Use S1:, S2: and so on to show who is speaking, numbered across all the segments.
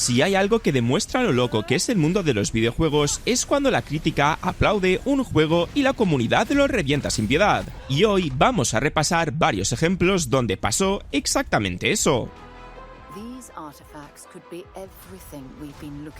S1: Si hay algo que demuestra lo loco que es el mundo de los videojuegos es cuando la crítica aplaude un juego y la comunidad lo revienta sin piedad. Y hoy vamos a repasar varios ejemplos donde pasó exactamente eso.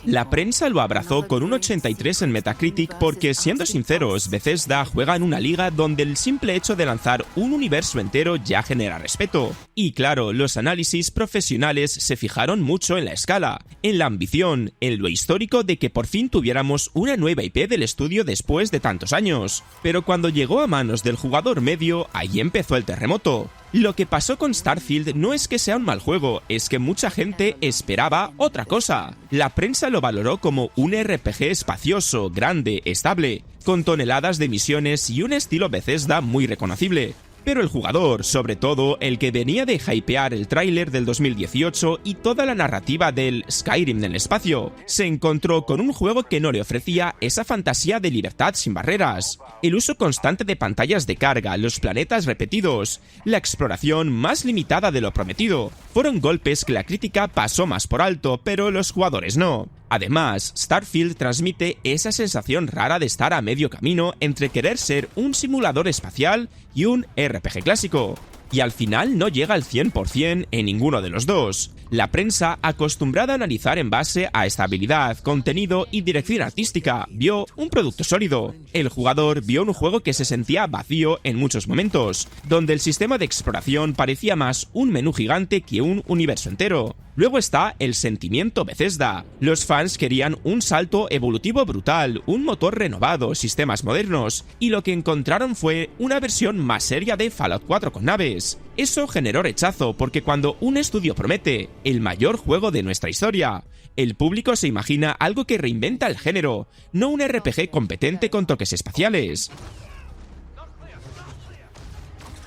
S1: La prensa lo abrazó con un 83 en Metacritic porque, siendo sinceros, Bethesda juega en una liga donde el simple hecho de lanzar un universo entero ya genera respeto. Y claro, los análisis profesionales se fijaron mucho en la escala, en la ambición, en lo histórico de que por fin tuviéramos una nueva IP del estudio después de tantos años. Pero cuando llegó a manos del jugador medio, ahí empezó el terremoto. Lo que pasó con Starfield no es que sea un mal juego, es que mucha gente esperaba otra cosa. La prensa lo valoró como un RPG espacioso, grande, estable, con toneladas de misiones y un estilo Bethesda muy reconocible. Pero el jugador, sobre todo el que venía de hypear el tráiler del 2018 y toda la narrativa del Skyrim en el espacio, se encontró con un juego que no le ofrecía esa fantasía de libertad sin barreras, el uso constante de pantallas de carga, los planetas repetidos, la exploración más limitada de lo prometido. Fueron golpes que la crítica pasó más por alto, pero los jugadores no. Además, Starfield transmite esa sensación rara de estar a medio camino entre querer ser un simulador espacial y un RPG clásico. Y al final no llega al 100% en ninguno de los dos. La prensa, acostumbrada a analizar en base a estabilidad, contenido y dirección artística, vio un producto sólido. El jugador vio un juego que se sentía vacío en muchos momentos, donde el sistema de exploración parecía más un menú gigante que un universo entero. Luego está el sentimiento Bethesda. Los fans querían un salto evolutivo brutal, un motor renovado, sistemas modernos, y lo que encontraron fue una versión más seria de Fallout 4 con naves. Eso generó rechazo porque cuando un estudio promete el mayor juego de nuestra historia, el público se imagina algo que reinventa el género, no un RPG competente con toques espaciales.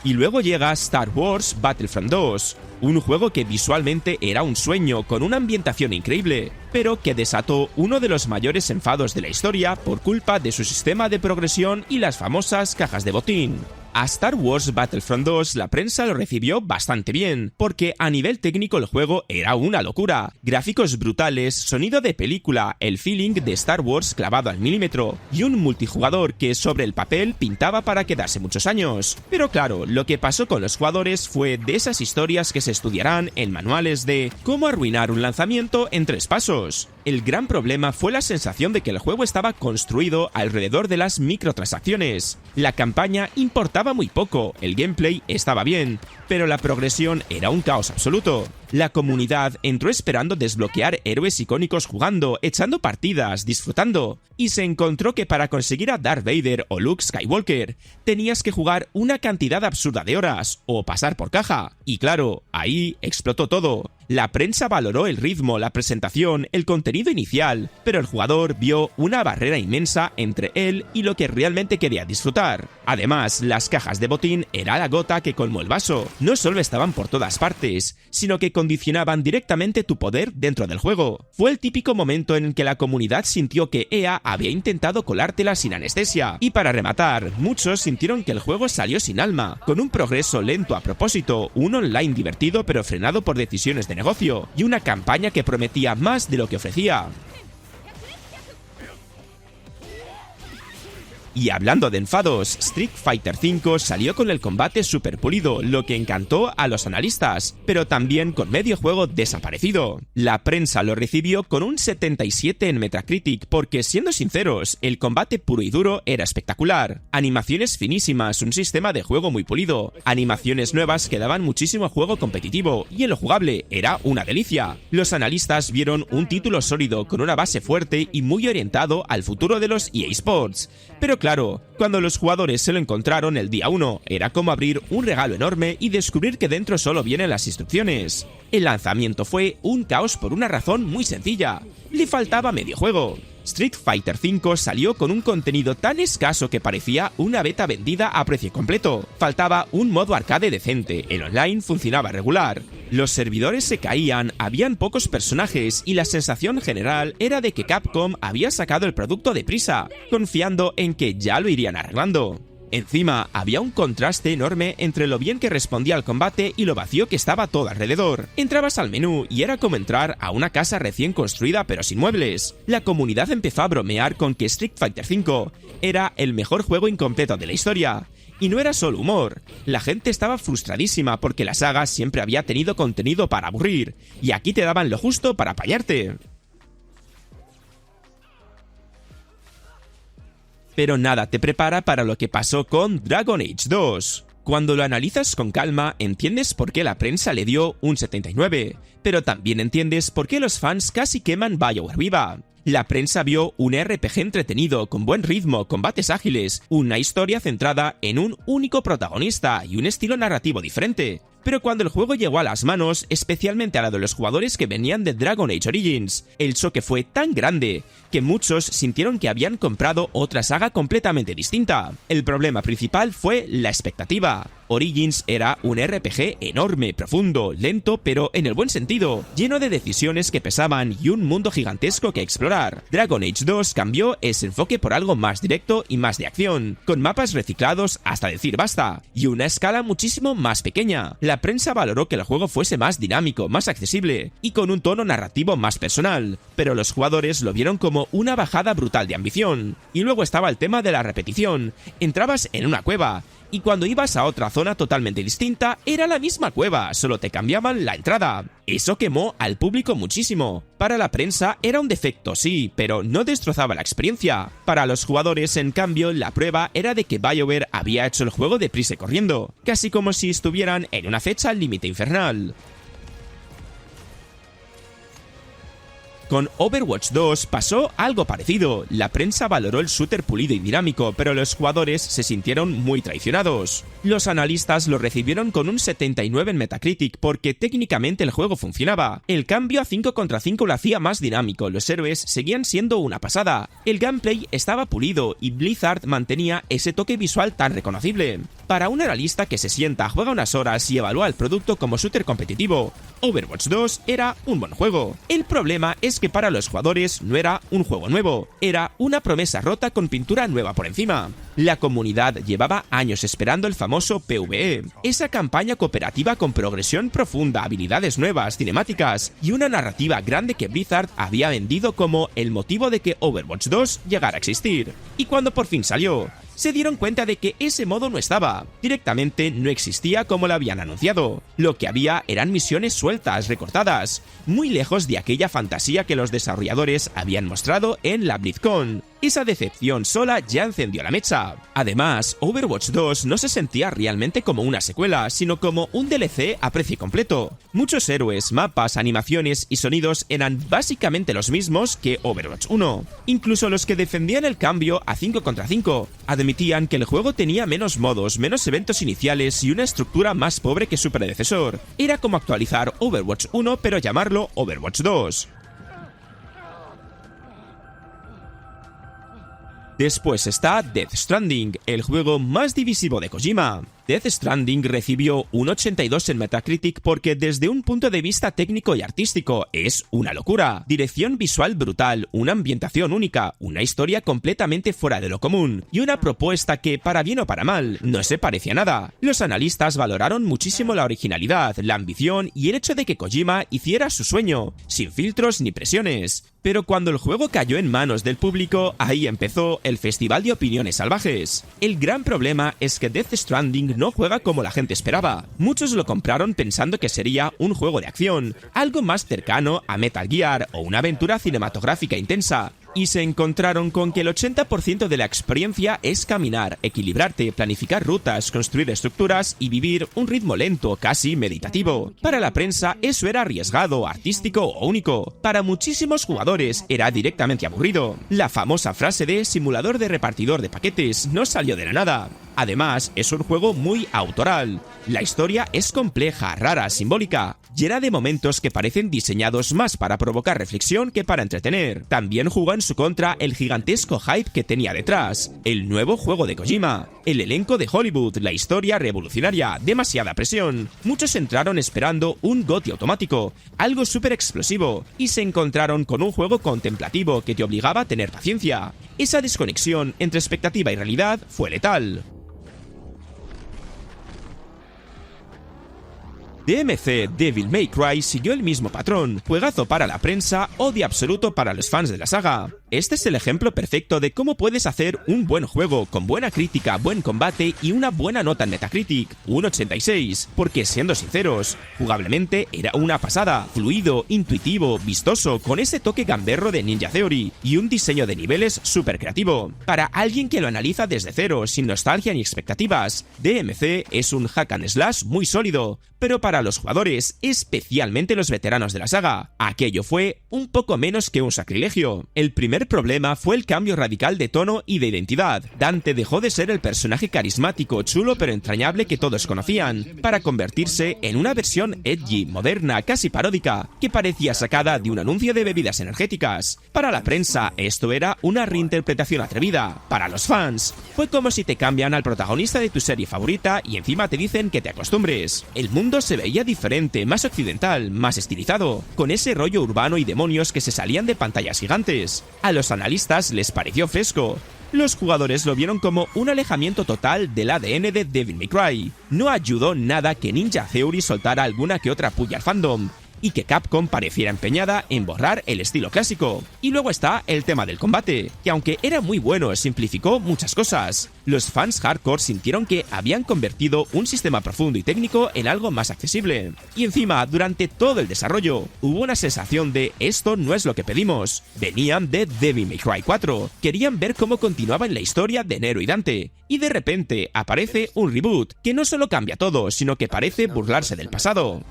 S1: Y luego llega Star Wars Battlefront 2, un juego que visualmente era un sueño con una ambientación increíble, pero que desató uno de los mayores enfados de la historia por culpa de su sistema de progresión y las famosas cajas de botín. A Star Wars Battlefront 2 la prensa lo recibió bastante bien, porque a nivel técnico el juego era una locura. Gráficos brutales, sonido de película, el feeling de Star Wars clavado al milímetro, y un multijugador que sobre el papel pintaba para quedarse muchos años. Pero claro, lo que pasó con los jugadores fue de esas historias que se estudiarán en manuales de cómo arruinar un lanzamiento en 3 pasos. El gran problema fue la sensación de que el juego estaba construido alrededor de las microtransacciones. La campaña importaba muy poco, el gameplay estaba bien, pero la progresión era un caos absoluto. La comunidad entró esperando desbloquear héroes icónicos jugando, echando partidas, disfrutando, y se encontró que para conseguir a Darth Vader o Luke Skywalker tenías que jugar una cantidad absurda de horas o pasar por caja. Y claro, ahí explotó todo. La prensa valoró el ritmo, la presentación, el contenido inicial, pero el jugador vio una barrera inmensa entre él y lo que realmente quería disfrutar. Además, las cajas de botín era la gota que colmó el vaso. No solo estaban por todas partes, sino que condicionaban directamente tu poder dentro del juego. Fue el típico momento en el que la comunidad sintió que EA había intentado colártela sin anestesia. Y para rematar, muchos sintieron que el juego salió sin alma, con un progreso lento a propósito, un online divertido pero frenado por decisiones de negocio, y una campaña que prometía más de lo que ofrecía. Y hablando de enfados, Street Fighter V salió con el combate super pulido, lo que encantó a los analistas, pero también con medio juego desaparecido. La prensa lo recibió con un 77 en Metacritic porque, siendo sinceros, el combate puro y duro era espectacular. Animaciones finísimas, un sistema de juego muy pulido, animaciones nuevas que daban muchísimo juego competitivo y en lo jugable era una delicia. Los analistas vieron un título sólido con una base fuerte y muy orientado al futuro de los EA Sports, pero claro, cuando los jugadores se lo encontraron el día 1, era como abrir un regalo enorme y descubrir que dentro solo vienen las instrucciones. El lanzamiento fue un caos por una razón muy sencilla: le faltaba medio juego. Street Fighter V salió con un contenido tan escaso que parecía una beta vendida a precio completo. Faltaba un modo arcade decente, el online funcionaba regular, los servidores se caían, habían pocos personajes y la sensación general era de que Capcom había sacado el producto deprisa, confiando en que ya lo irían arreglando. Encima, había un contraste enorme entre lo bien que respondía al combate y lo vacío que estaba todo alrededor. Entrabas al menú y era como entrar a una casa recién construida pero sin muebles. La comunidad empezó a bromear con que Street Fighter V era el mejor juego incompleto de la historia. Y no era solo humor, la gente estaba frustradísima porque la saga siempre había tenido contenido para aburrir, y aquí te daban lo justo para payarte. Pero nada te prepara para lo que pasó con Dragon Age 2. Cuando lo analizas con calma, entiendes por qué la prensa le dio un 79, pero también entiendes por qué los fans casi queman BioWare viva. La prensa vio un RPG entretenido, con buen ritmo, combates ágiles, una historia centrada en un único protagonista y un estilo narrativo diferente. Pero cuando el juego llegó a las manos, especialmente a la de los jugadores que venían de Dragon Age Origins, el choque fue tan grande que muchos sintieron que habían comprado otra saga completamente distinta. El problema principal fue la expectativa. Origins era un RPG enorme, profundo, lento, pero en el buen sentido, lleno de decisiones que pesaban y un mundo gigantesco que explorar. Dragon Age 2 cambió ese enfoque por algo más directo y más de acción, con mapas reciclados hasta decir basta, y una escala muchísimo más pequeña. La prensa valoró que el juego fuese más dinámico, más accesible, y con un tono narrativo más personal, pero los jugadores lo vieron como una bajada brutal de ambición. Y luego estaba el tema de la repetición. Entrabas en una cueva, y cuando ibas a otra zona totalmente distinta, era la misma cueva, solo te cambiaban la entrada. Eso quemó al público muchísimo. Para la prensa era un defecto, sí, pero no destrozaba la experiencia. Para los jugadores, en cambio, la prueba era de que BioWare había hecho el juego deprisa y corriendo, casi como si estuvieran en una fecha límite infernal. Con Overwatch 2 pasó algo parecido. La prensa valoró el shooter pulido y dinámico, pero los jugadores se sintieron muy traicionados. Los analistas lo recibieron con un 79 en Metacritic porque técnicamente el juego funcionaba. El cambio a 5 contra 5 lo hacía más dinámico, los héroes seguían siendo una pasada. El gameplay estaba pulido y Blizzard mantenía ese toque visual tan reconocible. Para un analista que se sienta, juega unas horas y evalúa el producto como shooter competitivo, Overwatch 2 era un buen juego. El problema es que para los jugadores no era un juego nuevo, era una promesa rota con pintura nueva por encima. La comunidad llevaba años esperando el famoso PvE, esa campaña cooperativa con progresión profunda, habilidades nuevas, cinemáticas y una narrativa grande que Blizzard había vendido como el motivo de que Overwatch 2 llegara a existir. Y cuando por fin salió, se dieron cuenta de que ese modo no estaba, directamente no existía como lo habían anunciado. Lo que había eran misiones sueltas, recortadas, muy lejos de aquella fantasía que los desarrolladores habían mostrado en la BlizzCon. Esa decepción sola ya encendió la mecha. Además, Overwatch 2 no se sentía realmente como una secuela, sino como un DLC a precio completo. Muchos héroes, mapas, animaciones y sonidos eran básicamente los mismos que Overwatch 1. Incluso los que defendían el cambio a 5 contra 5 admitían que el juego tenía menos modos, menos eventos iniciales y una estructura más pobre que su predecesor. Era como actualizar Overwatch 1 pero llamarlo Overwatch 2. Después está Death Stranding, el juego más divisivo de Kojima. Death Stranding recibió un 82 en Metacritic porque desde un punto de vista técnico y artístico es una locura. Dirección visual brutal, una ambientación única, una historia completamente fuera de lo común y una propuesta que, para bien o para mal, no se parecía a nada. Los analistas valoraron muchísimo la originalidad, la ambición y el hecho de que Kojima hiciera su sueño, sin filtros ni presiones. Pero cuando el juego cayó en manos del público, ahí empezó el festival de opiniones salvajes. El gran problema es que Death Stranding no juega como la gente esperaba. Muchos lo compraron pensando que sería un juego de acción, algo más cercano a Metal Gear o una aventura cinematográfica intensa. Y se encontraron con que el 80% de la experiencia es caminar, equilibrarte, planificar rutas, construir estructuras y vivir un ritmo lento, casi meditativo. Para la prensa eso era arriesgado, artístico o único. Para muchísimos jugadores era directamente aburrido. La famosa frase de simulador de repartidor de paquetes no salió de la nada. Además, es un juego muy autoral. La historia es compleja, rara, simbólica, llena de momentos que parecen diseñados más para provocar reflexión que para entretener. También jugó en su contra el gigantesco hype que tenía detrás, el nuevo juego de Kojima, el elenco de Hollywood, la historia revolucionaria, demasiada presión. Muchos entraron esperando un GOTY automático, algo súper explosivo, y se encontraron con un juego contemplativo que te obligaba a tener paciencia. Esa desconexión entre expectativa y realidad fue letal. DMC Devil May Cry siguió el mismo patrón, juegazo para la prensa, odio absoluto para los fans de la saga. Este es el ejemplo perfecto de cómo puedes hacer un buen juego con buena crítica, buen combate y una buena nota en Metacritic, un 86, porque siendo sinceros, jugablemente era una pasada, fluido, intuitivo, vistoso, con ese toque gamberro de Ninja Theory y un diseño de niveles súper creativo. Para alguien que lo analiza desde cero, sin nostalgia ni expectativas, DMC es un hack and slash muy sólido, pero para los jugadores, especialmente los veteranos de la saga, aquello fue un poco menos que un sacrilegio. El primer problema fue el cambio radical de tono y de identidad. Dante dejó de ser el personaje carismático, chulo pero entrañable que todos conocían, para convertirse en una versión edgy, moderna, casi paródica, que parecía sacada de un anuncio de bebidas energéticas. Para la prensa, esto era una reinterpretación atrevida. Para los fans, fue como si te cambian al protagonista de tu serie favorita y encima te dicen que te acostumbres. El mundo se veía diferente, más occidental, más estilizado, con ese rollo urbano y demonios que se salían de pantallas gigantes. A los analistas les pareció fresco. Los jugadores lo vieron como un alejamiento total del ADN de Devil May Cry. No ayudó nada que Ninja Theory soltara alguna que otra puya al fandom, y que Capcom pareciera empeñada en borrar el estilo clásico. Y luego está el tema del combate, que aunque era muy bueno, simplificó muchas cosas. Los fans hardcore sintieron que habían convertido un sistema profundo y técnico en algo más accesible. Y encima, durante todo el desarrollo, hubo una sensación de esto no es lo que pedimos. Venían de Devil May Cry 4, querían ver cómo continuaba en la historia de Nero y Dante, y de repente aparece un reboot, que no solo cambia todo, sino que parece burlarse del pasado.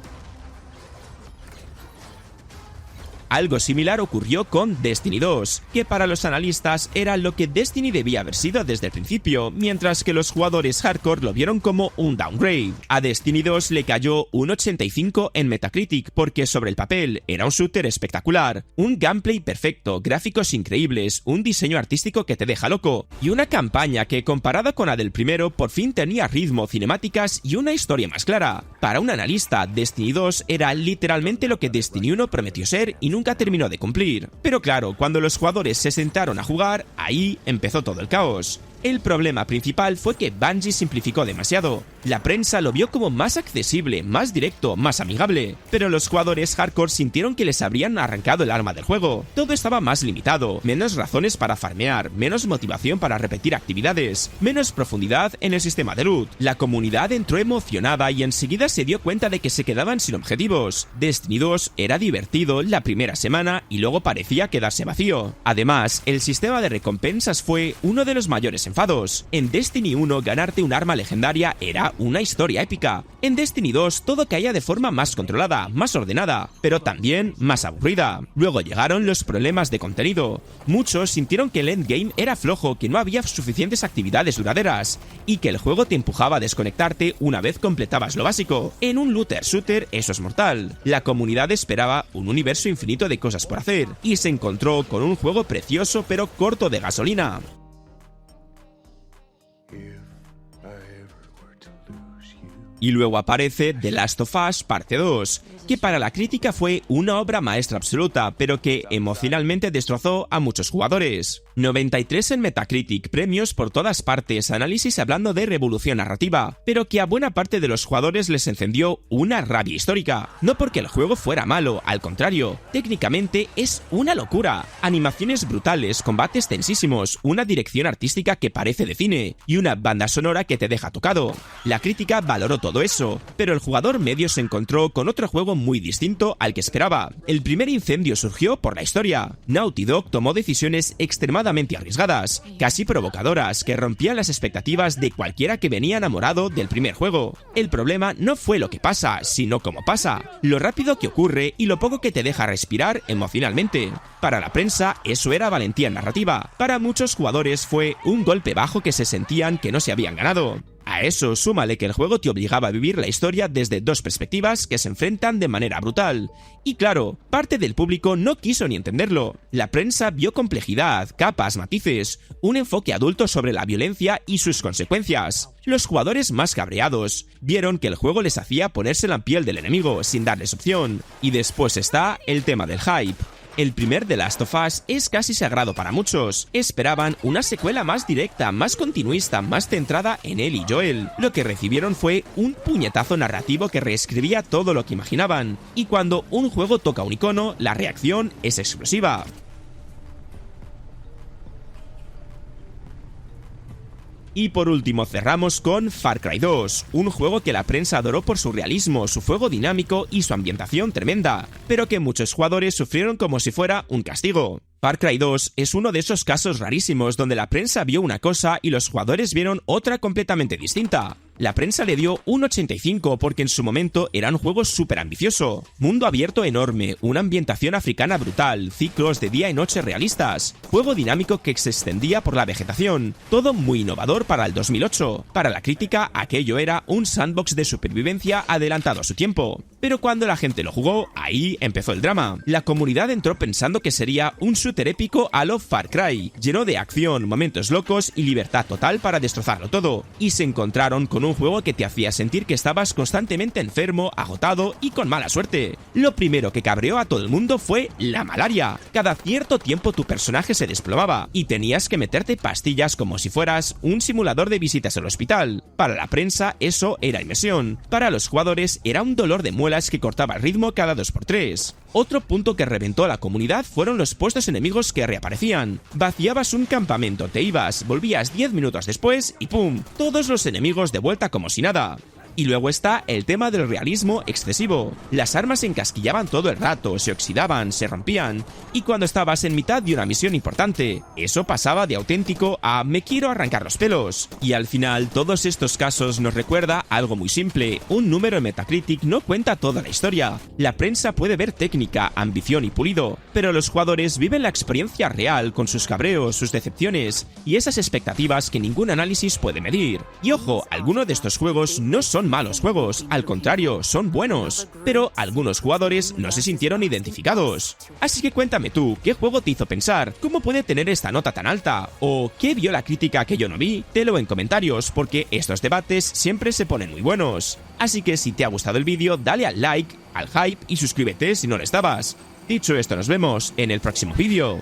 S1: Algo similar ocurrió con Destiny 2, que para los analistas era lo que Destiny debía haber sido desde el principio, mientras que los jugadores hardcore lo vieron como un downgrade. A Destiny 2 le cayó un 85 en Metacritic porque sobre el papel era un shooter espectacular, un gameplay perfecto, gráficos increíbles, un diseño artístico que te deja loco, y una campaña que comparada con la del primero por fin tenía ritmo, cinemáticas y una historia más clara. Para un analista, Destiny 2 era literalmente lo que Destiny 1 prometió ser y nunca terminó de cumplir. Pero claro, cuando los jugadores se sentaron a jugar, ahí empezó todo el caos. El problema principal fue que Bungie simplificó demasiado. La prensa lo vio como más accesible, más directo, más amigable, pero los jugadores hardcore sintieron que les habrían arrancado el arma del juego. Todo estaba más limitado, menos razones para farmear, menos motivación para repetir actividades, menos profundidad en el sistema de loot. La comunidad entró emocionada y enseguida se dio cuenta de que se quedaban sin objetivos. Destiny 2 era divertido la primera semana y luego parecía quedarse vacío. Además, el sistema de recompensas fue uno de los mayores enfados. En Destiny 1 ganarte un arma legendaria era una historia épica. En Destiny 2 todo caía de forma más controlada, más ordenada, pero también más aburrida. Luego llegaron los problemas de contenido. Muchos sintieron que el endgame era flojo, que no había suficientes actividades duraderas y que el juego te empujaba a desconectarte una vez completabas lo básico. En un looter shooter eso es mortal. La comunidad esperaba un universo infinito de cosas por hacer y se encontró con un juego precioso pero corto de gasolina. Y luego aparece The Last of Us Parte 2, que para la crítica fue una obra maestra absoluta, pero que emocionalmente destrozó a muchos jugadores. 93 en Metacritic, premios por todas partes, análisis hablando de revolución narrativa, pero que a buena parte de los jugadores les encendió una rabia histórica. No porque el juego fuera malo, al contrario, técnicamente es una locura. Animaciones brutales, combates tensísimos, una dirección artística que parece de cine, y una banda sonora que te deja tocado. La crítica valoró todo eso, pero el jugador medio se encontró con otro juego muy distinto al que esperaba. El primer incendio surgió por la historia. Naughty Dog tomó decisiones extremadamente arriesgadas, casi provocadoras, que rompían las expectativas de cualquiera que venía enamorado del primer juego. El problema no fue lo que pasa, sino cómo pasa, lo rápido que ocurre y lo poco que te deja respirar emocionalmente. Para la prensa, eso era valentía narrativa. Para muchos jugadores fue un golpe bajo que se sentían que no se habían ganado. A eso súmale que el juego te obligaba a vivir la historia desde dos perspectivas que se enfrentan de manera brutal. Y claro, parte del público no quiso ni entenderlo. La prensa vio complejidad, capas, matices, un enfoque adulto sobre la violencia y sus consecuencias. Los jugadores más cabreados vieron que el juego les hacía ponerse en la piel del enemigo sin darles opción. Y después está el tema del hype. El primer The Last of Us es casi sagrado para muchos. Esperaban una secuela más directa, más continuista, más centrada en él y Joel. Lo que recibieron fue un puñetazo narrativo que reescribía todo lo que imaginaban. Y cuando un juego toca un icono, la reacción es explosiva. Y por último cerramos con Far Cry 2, un juego que la prensa adoró por su realismo, su fuego dinámico y su ambientación tremenda, pero que muchos jugadores sufrieron como si fuera un castigo. Far Cry 2 es uno de esos casos rarísimos donde la prensa vio una cosa y los jugadores vieron otra completamente distinta. La prensa le dio un 85 porque en su momento era un juego súper ambicioso. Mundo abierto enorme, una ambientación africana brutal, ciclos de día y noche realistas, juego dinámico que se extendía por la vegetación, todo muy innovador para el 2008. Para la crítica, aquello era un sandbox de supervivencia adelantado a su tiempo. Pero cuando la gente lo jugó, ahí empezó el drama. La comunidad entró pensando que sería un shooter épico a lo Far Cry, lleno de acción, momentos locos y libertad total para destrozarlo todo. Y se encontraron con un juego que te hacía sentir que estabas constantemente enfermo, agotado y con mala suerte. Lo primero que cabreó a todo el mundo fue la malaria. Cada cierto tiempo tu personaje se desplomaba y tenías que meterte pastillas como si fueras un simulador de visitas al hospital. Para la prensa eso era inmersión. Para los jugadores era un dolor de muelas que cortaba el ritmo cada 2×3. Otro punto que reventó a la comunidad fueron los puestos enemigos que reaparecían. Vaciabas un campamento, te ibas, volvías 10 minutos después y ¡pum! Todos los enemigos de vuelta como si nada. Y luego está el tema del realismo excesivo. Las armas se encasquillaban todo el rato, se oxidaban, se rompían. Y cuando estabas en mitad de una misión importante, eso pasaba de auténtico a me quiero arrancar los pelos. Y al final, todos estos casos nos recuerda algo muy simple. Un número en Metacritic no cuenta toda la historia. La prensa puede ver técnica, ambición y pulido, pero los jugadores viven la experiencia real con sus cabreos, sus decepciones y esas expectativas que ningún análisis puede medir. Y ojo, algunos de estos juegos no son malos juegos, al contrario, son buenos, pero algunos jugadores no se sintieron identificados. Así que cuéntame tú, ¿qué juego te hizo pensar? ¿Cómo puede tener esta nota tan alta? ¿O qué vio la crítica que yo no vi? Telo en comentarios, porque estos debates siempre se ponen muy buenos. Así que si te ha gustado el vídeo, dale al like, al hype y suscríbete si no lo estabas. Dicho esto, nos vemos en el próximo vídeo.